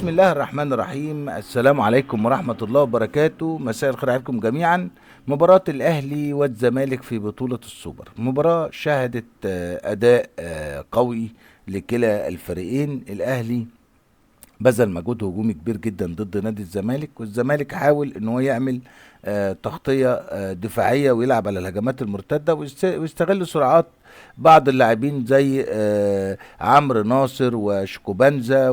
بسم الله الرحمن الرحيم. السلام عليكم ورحمة الله وبركاته. مساء الخير عليكم جميعا. مباراة الأهلي والزمالك في بطولة السوبر، مباراة شهدت أداء قوي لكلا الفريقين. الأهلي بذل مجهود هجومي كبير جدا ضد نادي الزمالك، والزمالك حاول ان هو يعمل تغطية دفاعية ويلعب على الهجمات المرتدة ويستغل سرعات بعض اللاعبين زي عمرو ناصر وشكوبانزا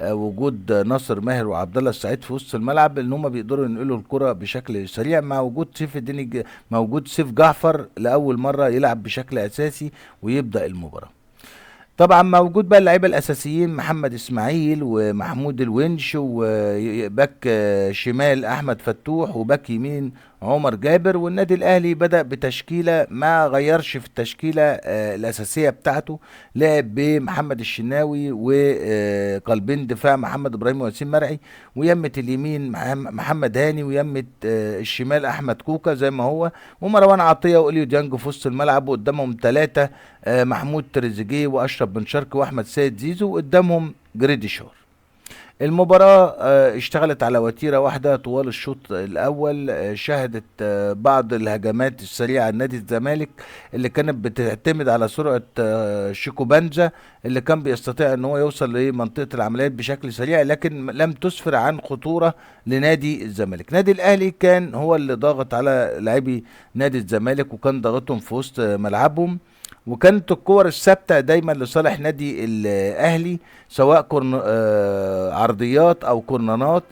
ووجود ناصر ماهر وعبد الله السعيد في وسط الملعب، ان هم بيقدروا ينقلوا الكرة بشكل سريع، مع وجود سيف الدين موجود سيف جعفر لاول مرة يلعب بشكل اساسي ويبدأ المباراة. طبعا موجود بقى اللعيبه الاساسيين محمد اسماعيل ومحمود الونش، وباك شمال احمد فتوح، وباك يمين عمر جابر. والنادي الاهلي بدأ بتشكيله ما غيرش في التشكيله الاساسيه بتاعته، لعب بمحمد الشناوي وقلبين دفاع محمد ابراهيم وياسين مرعي، ويمة اليمين محمد هاني، ويمة الشمال احمد كوكا زي ما هو، ومروان عطيه واليو ديانج في وسط الملعب، وقدامهم ثلاثه محمود تريزيجيه واشرف بن شرقي واحمد سيد زيزو، وقدامهم جريديشار. المباراة اشتغلت على وتيرة واحدة طوال الشوط الأول. شهدت بعض الهجمات السريعة لنادي الزمالك اللي كانت بتعتمد على سرعة شيكو بانزا، اللي كان بيستطيع ان هو يوصل لمنطقة العمليات بشكل سريع، لكن لم تسفر عن خطورة لنادي الزمالك. نادي الأهلي كان هو اللي ضاغط على لاعبي نادي الزمالك، وكان ضاغطهم في وسط ملعبهم، وكانت الكور الثابته دايما لصالح نادي الاهلي، سواء عرضيات او كورنرات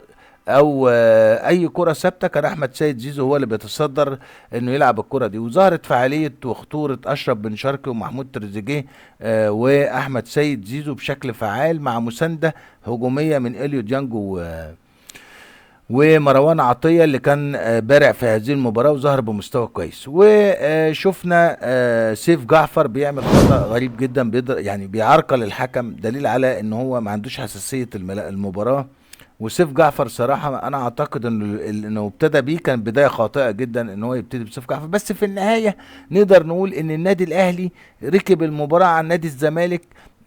او اي كره ثابته. كان احمد سيد زيزو هو اللي بيتصدر انه يلعب الكره دي، وظهرت فعاليه وخطوره اشرف بن شرقي ومحمود تريزيجيه واحمد سيد زيزو بشكل فعال، مع مسانده هجوميه من اليو ديانجو ومروان عطية اللي كان بارع في هذه المباراة وظهر بمستوى كويس. وشفنا سيف جعفر بيعمل خطأ غريب جدا، يعني بيعرقل الحكم، دليل على ان هو ما عندوش حساسية المباراة. وسيف جعفر صراحة انا اعتقد انه ابتدى بيه كان بداية خاطئة جدا ان هو يبتدي بسيف جعفر، بس في النهاية نقدر نقول ان النادي الاهلي ركب المباراة عن نادي الزمالك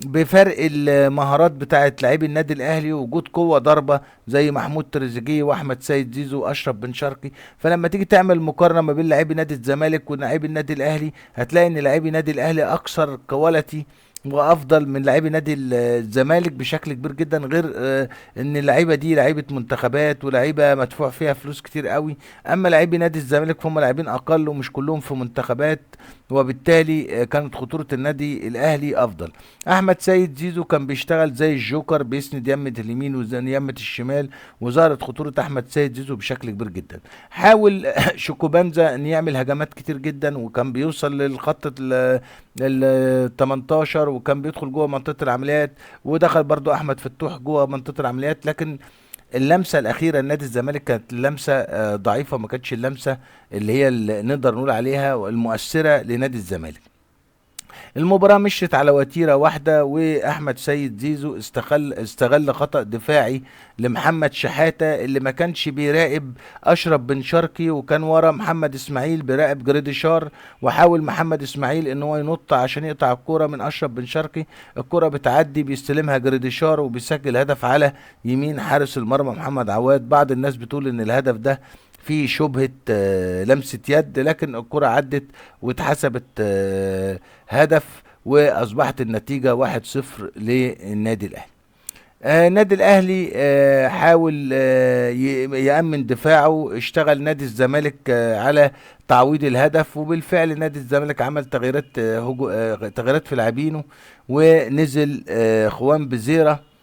بفرق المهارات بتاعت لاعبي النادي الاهلي، ووجود قوه ضربه زي محمود تريزيجيه واحمد سيد زيزو واشرف بن شرقي. فلما تيجي تعمل مقارنه ما بين لاعبي نادي الزمالك ولاعبي النادي الاهلي، هتلاقي ان لاعبي النادي الاهلي اكثر كواليتي وافضل من لاعبي نادي الزمالك بشكل كبير جدا، غير ان اللعيبه دي لعيبه منتخبات ولعيبه مدفوع فيها فلوس كتير قوي. اما لاعبي نادي الزمالك فهم لاعبين اقل ومش كلهم في منتخبات، وبالتالي كانت خطوره النادي الاهلي افضل. احمد سيد زيزو كان بيشتغل زي الجوكر، بيسند يمة اليمين ويمة الشمال، وظهرت خطوره احمد سيد زيزو بشكل كبير جدا. حاول شوكوبانزا ان يعمل هجمات كتير جدا، وكان بيوصل للخط ال 18 وكان بيدخل جوه منطقه العمليات، ودخل برضو احمد فتوح جوه منطقه العمليات، لكن اللمسه الاخيره لنادي الزمالك كانت لمسه ضعيفه، ما كانتش اللمسه اللي هي اللي نقدر نقول عليها المؤثره لنادي الزمالك. المباراة مشيت على وتيرة واحدة، واحمد سيد زيزو استغل خطأ دفاعي لمحمد شحاتة اللي ما كانش بيراقب اشرف بن شرقي، وكان ورا محمد اسماعيل بيراقب جريديشار، وحاول محمد اسماعيل ان هو ينط عشان يقطع الكرة من اشرف بن شرقي. الكرة بتعدي بيستلمها جريديشار وبيسجل هدف على يمين حارس المرمى محمد عواد. بعض الناس بتقول ان الهدف ده في شبهة لمسة يد، لكن الكرة عدت واتحسبت هدف، واصبحت النتيجة 1-0 للنادي الاهلي. النادي الاهلي حاول يأمن دفاعه. اشتغل نادي الزمالك على تعويض الهدف، وبالفعل نادي الزمالك عمل تغييرات في لاعبينه، ونزل خوان بزيرة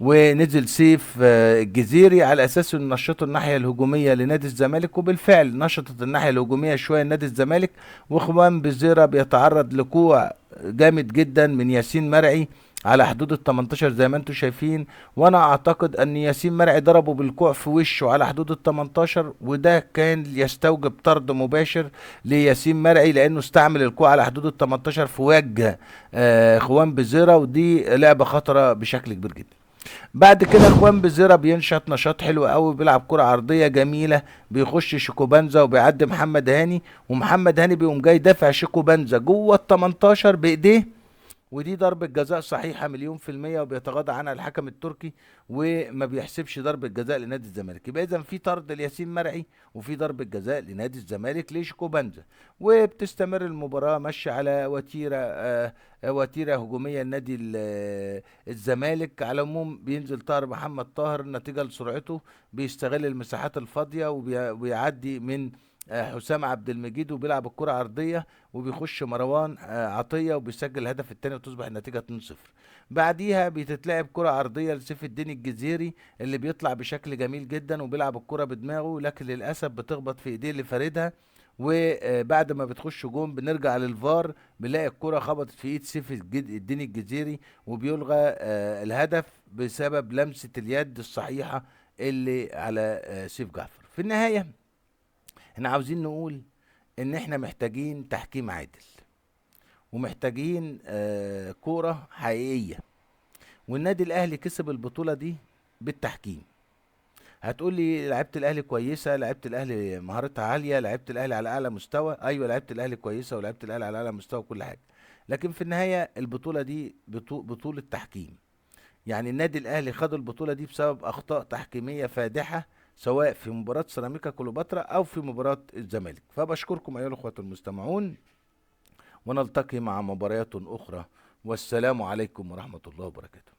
ونزل سيف الجزيري على اساس ان نشطوا الناحيه الهجوميه لنادي الزمالك، وبالفعل نشطت الناحيه الهجوميه شويه لنادي الزمالك. وخوان بزيرة بيتعرض لكوع جامد جدا من ياسين مرعي على حدود ال 18 زي ما انتم شايفين، وانا اعتقد ان ياسين مرعي ضربه بالكوع في وشه على حدود ال 18، وده كان يستوجب طرد مباشر لياسين مرعي، لانه استعمل الكوع على حدود ال 18 في وجه خوان بزيرة، ودي لعبه خطره بشكل كبير جدا. بعد كده اخوان بزيرة بينشط نشاط حلو قوي، بيلعب كرة عرضية جميلة، بيخش شيكوبانزا وبيعدي محمد هاني، ومحمد هاني بيقوم جاي دافع شيكوبانزا جوه ال 18 بايديه، ودي ضربة جزاء صحيحة مليون في المية، وبيتغاضى عنها الحكم التركي وما بيحسبش ضربة جزاء لنادي الزمالك. يبقى إذا في طرد لياسين مرعي وفي ضربة جزاء لنادي الزمالك لشيكو بنزا. وبتستمر المباراة ماشية على وتيرة هجومية لنادي الزمالك. على العموم بينزل طاهر محمد طاهر نتيجة لسرعته، بيستغل المساحات الفاضية وبيعدي من حسام عبد المجيد وبيلعب الكرة عرضية، وبيخش مروان عطية وبيسجل الهدف الثاني وتصبح النتيجة 2-0. بعديها بتتلعب كرة عرضية لسيف الدين الجزيري اللي بيطلع بشكل جميل جدا وبيلعب الكرة بدماغه، لكن للأسف بتخبط في ايديه اللي فاردها. وبعد ما بتخش جون بنرجع للفار، بنلاقي الكرة خبطت في ايد سيف الدين الجزيري وبيلغى الهدف بسبب لمسة اليد الصحيحة اللي على سيف جعفر. في النهاية احنا عاوزين نقول ان احنا محتاجين تحكيم عادل، ومحتاجين كورة حقيقية. والنادي الاهلي كسب البطولة دي بالتحكيم. هتقولي لعيبة الاهلي كويسة، لعيبة الاهلي مهارتها عالية، لعيبة الاهلي على اعلى مستوى. ايوه لعيبة الاهلي كويسة ولعيبة الاهلي على اعلى مستوى كل حاجة، لكن في النهاية البطولة دي بطولة تحكيم. يعني النادي الاهلي خد البطولة دي بسبب اخطاء تحكيمية فادحة، سواء في مباراة سيراميكا كليوباترا او في مباراة الزمالك. فبشكركم ايها الاخوة المستمعون، ونلتقي مع مباريات اخرى، والسلام عليكم ورحمة الله وبركاته.